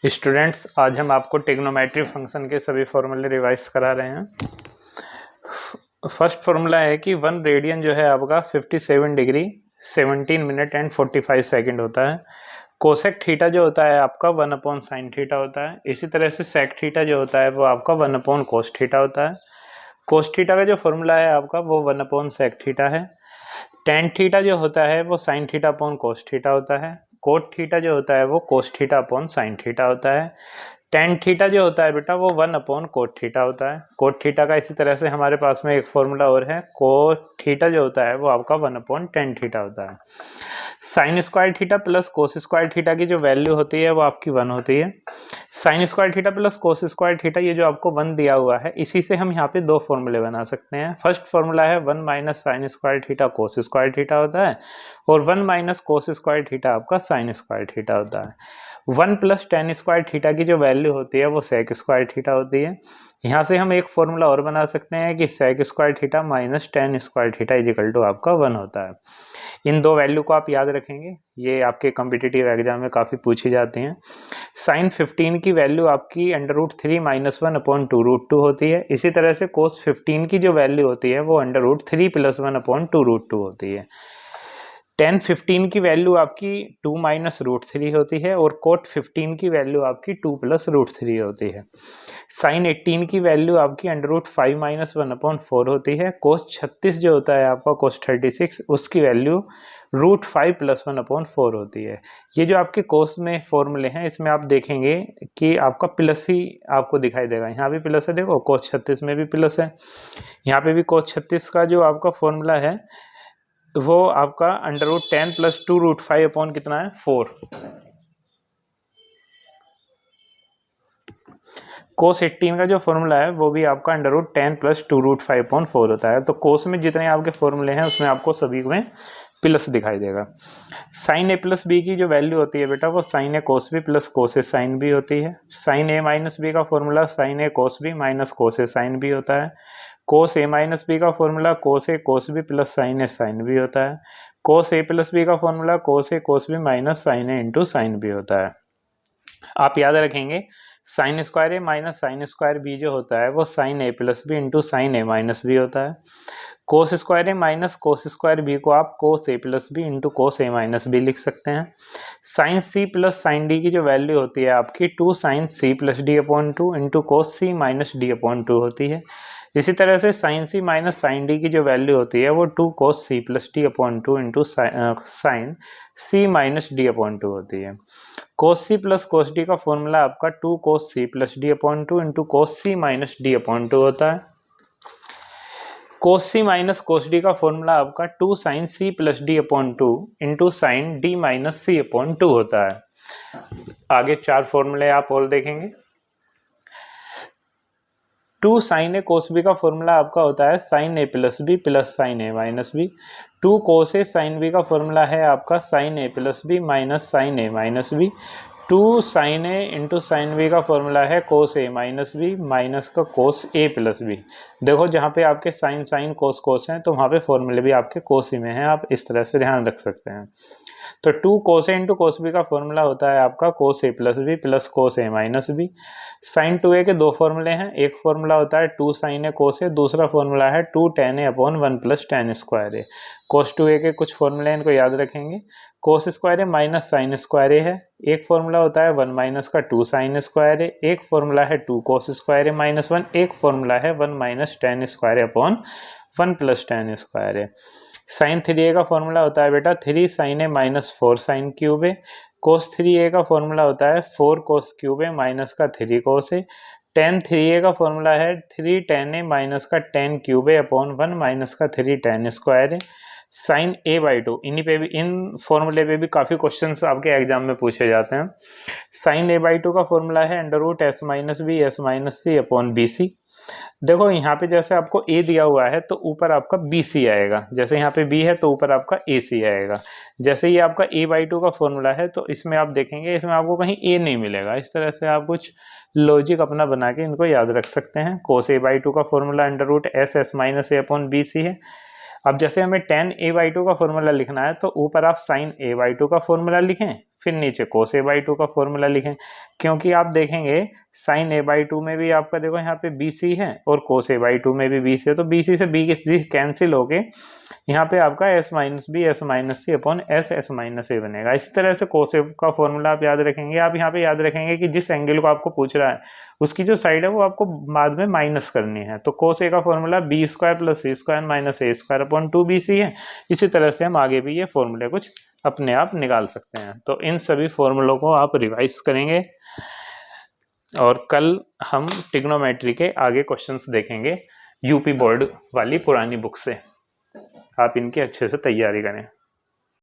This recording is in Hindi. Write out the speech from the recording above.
स्टूडेंट्स, आज हम आपको ट्रिग्नोमेट्री फंक्शन के सभी फॉर्मूले रिवाइज करा रहे हैं। फर्स्ट फॉर्मूला है कि 1 रेडियन जो है आपका 57 डिग्री 17 मिनट एंड 45 सेकंड होता है। कोसेक थीटा जो होता है आपका 1 अपॉन साइन थीटा होता है। इसी तरह से सेक थीटा जो होता है वो आपका 1 अपॉन कोस थीटा होता है। कोस थीटा का जो फॉर्मूला है आपका वो 1 अपॉन सेक थीटा है। टेन थीटा जो होता है वो sine theta upon cos theta होता है। कोट थीटा जो होता है वो cos theta upon sine theta होता है। टेन थीटा जो होता है बेटा वो 1 अपॉन कोट थीटा होता है। कोट थीटा का इसी तरह से हमारे पास में एक फॉर्मूला और है, कोट थीटा जो होता है वो आपका 1 अपॉन टेन थीटा होता है। Sine square theta plus cos square theta की जो वैल्यू होती है वो आपकी 1 होती है। Sine square theta plus cos square theta, ये जो आपको 1 दिया हुआ है, इसी से हम यहाँ पे दो फॉर्मूले बना सकते हैं। फर्स्ट फॉर्मूला है 1 minus sine square theta cos square theta होता है, और 1 माइनस कोस स्क्वायर थीटा आपका साइन स्क्वायर थीटा होता है। 1 प्लस टेन स्क्वायर थीटा की जो वैल्यू होती है वो सेक स्क्वायर थीटा होती है। यहाँ से हम एक फॉर्मूला और बना सकते हैं कि sec square theta minus ten square theta is equal to आपका 1 होता है। इन दो वैल्यू को आप याद रखेंगे, ये आपके कॉम्पिटिटिव एग्जाम में काफ़ी पूछी जाती हैं। साइन 15 की वैल्यू आपकी √3 माइनस 1 अपॉन 2√2 होती है। इसी तरह से कोस 15 की जो वैल्यू होती है वो √3 प्लस 1 अपॉन 2√2 होती है। टेन 15 की वैल्यू आपकी 2 माइनस √3 होती है, और कोट 15 की वैल्यू आपकी 2 प्लस √3 होती है। साइन 18 की वैल्यू आपकी √5 माइनस 1 अपॉन 4 होती है। कोस 36 जो होता है आपका कोस 36, उसकी वैल्यू √5 प्लस 1 अपॉन 4 होती है। ये जो आपके कोस में फॉर्मूले हैं, इसमें आप देखेंगे कि आपका प्लस ही आपको दिखाई देगा। यहाँ भी प्लस है, देखो कोस 36 में भी प्लस है, यहाँ पे भी कोस 36 का जो आपका फॉर्मूला है वो आपका √10 प्लस 2√5 अपॉन कितना है 4। कोस 18 का जो फॉर्मूला है वो भी आपका √10 प्लस 2√5 अपॉन 4 होता है। तो कोस में जितने आपके फॉर्मूले हैं उसमें आपको सभी में प्लस दिखाई देगा। साइन ए प्लस बी की जो वैल्यू होती है बेटा वो साइन ए कोस बी प्लस कोस ए साइन बी होती है। साइन ए माइनस बी का फॉर्मूला साइन ए कोस बी माइनस कोस ए साइन बी होता है। कोस ए माइनस बी का फॉर्मूला कोस ए कोस बी प्लस साइन ए साइन बी होता है। कोस ए प्लस बी का फॉर्मूला कोस ए कोस बी माइनस साइन ए इंटू साइन बी होता है। आप याद रखेंगे sign square A minus sine square B जो होता है वो sine A plus B into sine A minus B होता है। Cos square A minus cos square B को आप cos A plus B into cos A minus B लिख सकते हैं। Sine C plus sine D की जो वैल्यू होती है आपकी 2 sine C plus D upon 2 into cos C minus D upon 2 होती है। इसी तरह से sine C minus sine D की जो वैल्यू होती है वो 2 cos C plus D upon 2 into sine C minus D upon 2 होती है। Cos C plus cos D का फॉर्मूला आपका 2 cos C plus D upon 2 into cos C minus D upon 2 होता है। Cos C minus cos D का फॉर्मूला आपका 2 sine C plus D upon 2 into sign D minus C upon 2 होता है। आगे 4 फॉर्मूले आप और देखेंगे। 2 साइन ए कोस बी का फॉर्मूला आपका होता है sign A plus B plus sign A minus B. 2 cos A sine B का फॉर्मूला है आपका sign A plus B minus sign A minus B. 2 sign A into sine B का फॉर्मूला है कोस ए माइनस बी माइनस का कोस ए प्लस बी। देखो जहाँ पे आपके साइन साइन कोस कोस हैं तो वहाँ पे फॉर्मूले भी आपके कोस ही में हैं, आप इस तरह से ध्यान रख सकते हैं। तो 2 कोस ए इंटू कोस बी का फॉर्मूला होता है आपका कोस A plus B plus cos A minus B. Sign 2a के दो फॉर्मूले हैं, एक फॉर्मूला होता है 2 साइन ए कोस ए, दूसरा फॉर्मूला है 2 टेन ए अपॉन 1 प्लस टेन स्क्वायर ए। कोस 2a के कुछ फॉर्मूले इनको याद रखेंगे। कोस square A minus sine square ए है, एक फॉर्मूला होता है 1 माइनस का 2 साइन स्क्वायर ए, एक फॉर्मूला है 2 कोस स्क्वायर ए माइनस 1, एक फॉर्मूला है 1 माइनस टेन स्क्वायर ए अपॉन 1 प्लस टेन स्क्वायर ए। साइन 3a का फॉर्मूला होता है बेटा 3 sign A minus 4 sine cube A. Cos 3a का फॉर्मूला होता है 4 कोस क्यूब ए माइनस का 3 कोस ए। टेन 3a का फॉर्मूला है 3 टेन ए माइनस का 10 क्यूब ए अपॉन 1 माइनस का 3 टेन स्क्वायर ए। साइन a/2, इन्हीं पे भी, इन फॉर्मूले पे भी काफ़ी क्वेश्चंस आपके एग्जाम में पूछे जाते हैं। साइन a/2 का फॉर्मूला है √s minus B S minus C upon B C. देखो यहाँ पे जैसे आपको a दिया हुआ है तो ऊपर आपका BC आएगा, जैसे यहाँ पे B है तो ऊपर आपका AC आएगा। जैसे ये आपका a/2 का फॉर्मूला है तो इसमें आप देखेंगे इसमें आपको कहीं a नहीं मिलेगा। इस तरह से आप कुछ लॉजिक अपना बना के इनको याद रख सकते हैं। कोस a/2 का फॉर्मूला √s माइनस ए अपॉन BC है। अब जैसे हमें tan a/2 का फॉर्मूला लिखना है तो ऊपर आप sin a/2 का फॉर्मूला लिखें, फिर नीचे cos a बाई 2 का फॉर्मूला लिखें, क्योंकि आप देखेंगे sin a बाई 2 में भी आपका देखो यहाँ पे BC है और cos a बाई 2 में भी BC है, तो BC से BC कैंसिल होके यहाँ पे आपका s minus B S minus C upon S minus A बनेगा। इस तरह से cos a का फॉर्मूला आप याद रखेंगे। आप यहाँ पे याद रखेंगे कि जिस एंगल को आपको पूछ रहा है उसकी जो साइड है वो आपको बाद में माइनस करनी है, तो cos a का फॉर्मूला बी स्क्वायर प्लस सी स्क्वायर माइनस ए स्क्वायर अपॉन 2bc है। इसी तरह से हम आगे भी ये फॉर्मूले कुछ अपने आप निकाल सकते हैं। तो इन सभी फॉर्मूलों को आप रिवाइज करेंगे और कल हम ट्रिग्नोमेट्री के आगे क्वेश्चंस देखेंगे यूपी बोर्ड वाली पुरानी बुक से। आप इनकी अच्छे से तैयारी करें।